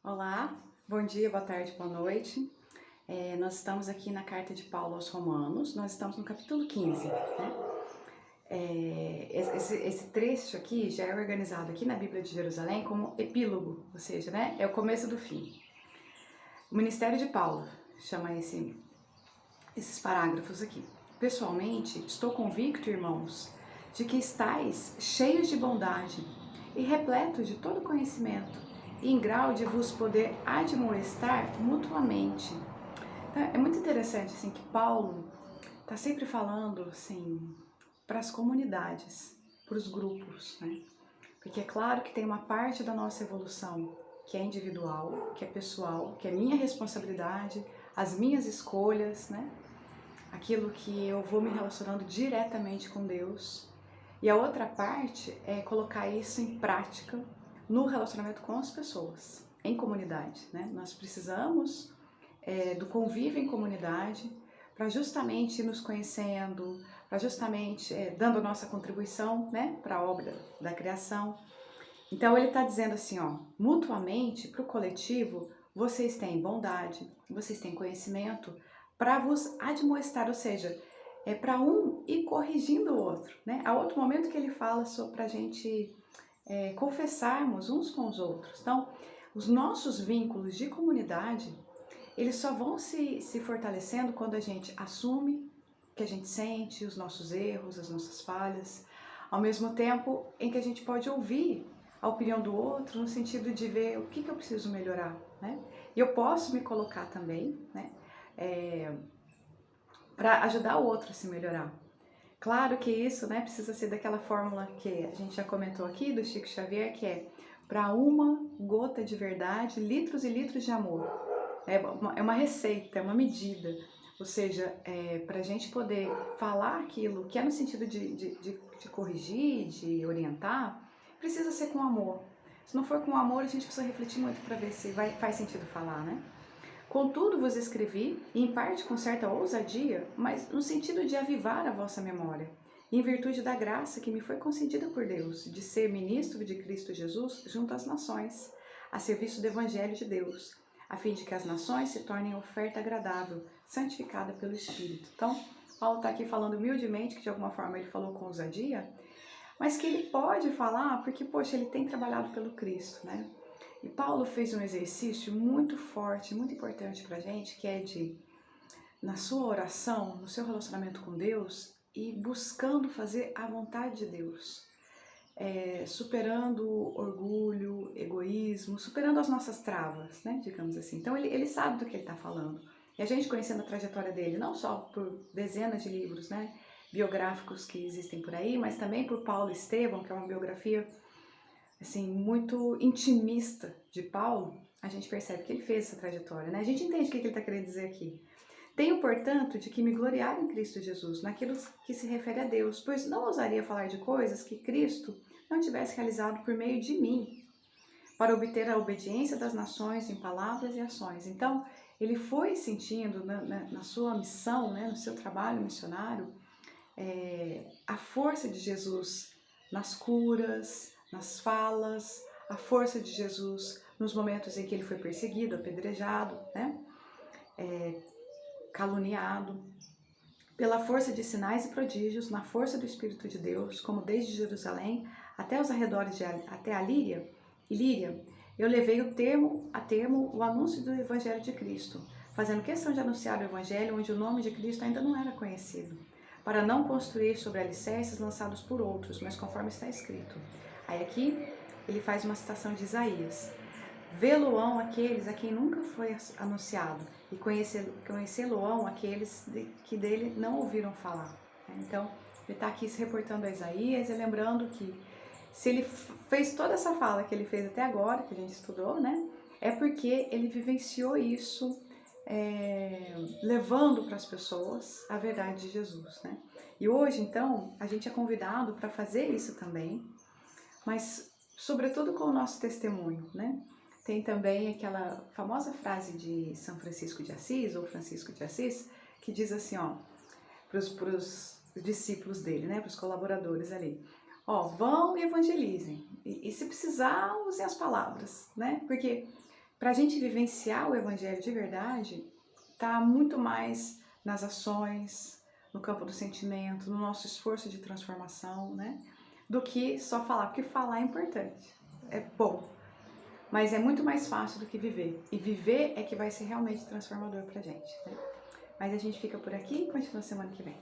Olá, bom dia, boa tarde, boa noite. Nós estamos aqui na carta de Paulo aos Romanos, nós estamos no capítulo 15, né? Esse trecho aqui já é organizado aqui na Bíblia de Jerusalém como epílogo, ou seja, né, é o começo do fim. O ministério de Paulo chama esses parágrafos aqui. Pessoalmente, estou convicto, irmãos, de que estáis cheios de bondade e repletos de todo conhecimento, e em grau de vos poder admoestar mutuamente. Então, é muito interessante assim que Paulo está sempre falando assim para as comunidades, para os grupos, né? Porque é claro que tem uma parte da nossa evolução que é individual, que é pessoal, que é minha responsabilidade, as minhas escolhas, né? Aquilo que eu vou me relacionando diretamente com Deus. E a outra parte é colocar isso em prática no relacionamento com as pessoas, em comunidade, né? Nós precisamos do convívio em comunidade para justamente nos conhecendo, para justamente dando a nossa contribuição, né, para a obra da criação. Então ele está dizendo assim, ó, mutuamente para o coletivo vocês têm bondade, vocês têm conhecimento para vos admoestar, ou seja, é para um ir corrigindo o outro, né? Há outro momento que ele fala para a gente confessarmos uns com os outros. Então, os nossos vínculos de comunidade, eles só vão se fortalecendo quando a gente assume que a gente sente os nossos erros, as nossas falhas, ao mesmo tempo em que a gente pode ouvir a opinião do outro no sentido de ver o que eu preciso melhorar, né? E eu posso me colocar também, né? Para ajudar o outro a se melhorar. Claro que isso, né, precisa ser daquela fórmula que a gente já comentou aqui do Chico Xavier, que é para uma gota de verdade, litros e litros de amor. É uma receita, é uma medida. Ou seja, para a gente poder falar aquilo que é no sentido de corrigir, de orientar, precisa ser com amor. Se não for com amor, a gente precisa refletir muito para ver se faz sentido falar, né? Contudo vos escrevi, e em parte com certa ousadia, mas no sentido de avivar a vossa memória, em virtude da graça que me foi concedida por Deus, de ser ministro de Cristo Jesus junto às nações, a serviço do Evangelho de Deus, a fim de que as nações se tornem oferta agradável, santificada pelo Espírito. Então, Paulo está aqui falando humildemente, que de alguma forma ele falou com ousadia, mas que ele pode falar porque, poxa, ele tem trabalhado pelo Cristo, né? E Paulo fez um exercício muito forte, muito importante para a gente, que é de, na sua oração, no seu relacionamento com Deus, e buscando fazer a vontade de Deus, superando orgulho, egoísmo, superando as nossas travas, né, digamos assim. Então ele sabe do que ele está falando. E a gente conhecendo a trajetória dele, não só por dezenas de livros, né, biográficos que existem por aí, mas também por Paulo Estevão, que é uma biografia assim, muito intimista de Paulo, a gente percebe que ele fez essa trajetória, né? A gente entende o que ele está querendo dizer aqui. Tenho, portanto, de que me gloriar em Cristo Jesus, naquilo que se refere a Deus, pois não ousaria falar de coisas que Cristo não tivesse realizado por meio de mim, para obter a obediência das nações em palavras e ações. Então, ele foi sentindo na sua missão, né, no seu trabalho missionário, a força de Jesus nas curas, nas falas, a força de Jesus nos momentos em que ele foi perseguido, apedrejado, né? Caluniado, pela força de sinais e prodígios, na força do Espírito de Deus, como desde Jerusalém até os arredores até a Ilíria, eu levei a termo o anúncio do Evangelho de Cristo, fazendo questão de anunciar o Evangelho onde o nome de Cristo ainda não era conhecido, para não construir sobre alicerces lançados por outros, mas conforme está escrito. Aí aqui ele faz uma citação de Isaías. Vê-lo-ão aqueles a quem nunca foi anunciado, e conhecê-lo-ão aqueles que dele não ouviram falar. Então, ele está aqui se reportando a Isaías e lembrando que se ele fez toda essa fala que ele fez até agora, que a gente estudou, né, é porque ele vivenciou isso, levando para as pessoas a verdade de Jesus, né? E hoje, então, a gente é convidado para fazer isso também, mas sobretudo com o nosso testemunho, né? Tem também aquela famosa frase de São Francisco de Assis, ou Francisco de Assis, que diz assim, ó, para os discípulos dele, né, para os colaboradores ali, ó, vão e evangelizem, e se precisar, usem as palavras, né, porque Para a gente vivenciar o Evangelho de verdade, tá muito mais nas ações, no campo do sentimento, no nosso esforço de transformação, né? Do que só falar, porque falar é importante, é bom, mas é muito mais fácil do que viver. E viver é que vai ser realmente transformador pra gente, né? Mas a gente fica por aqui e continua semana que vem.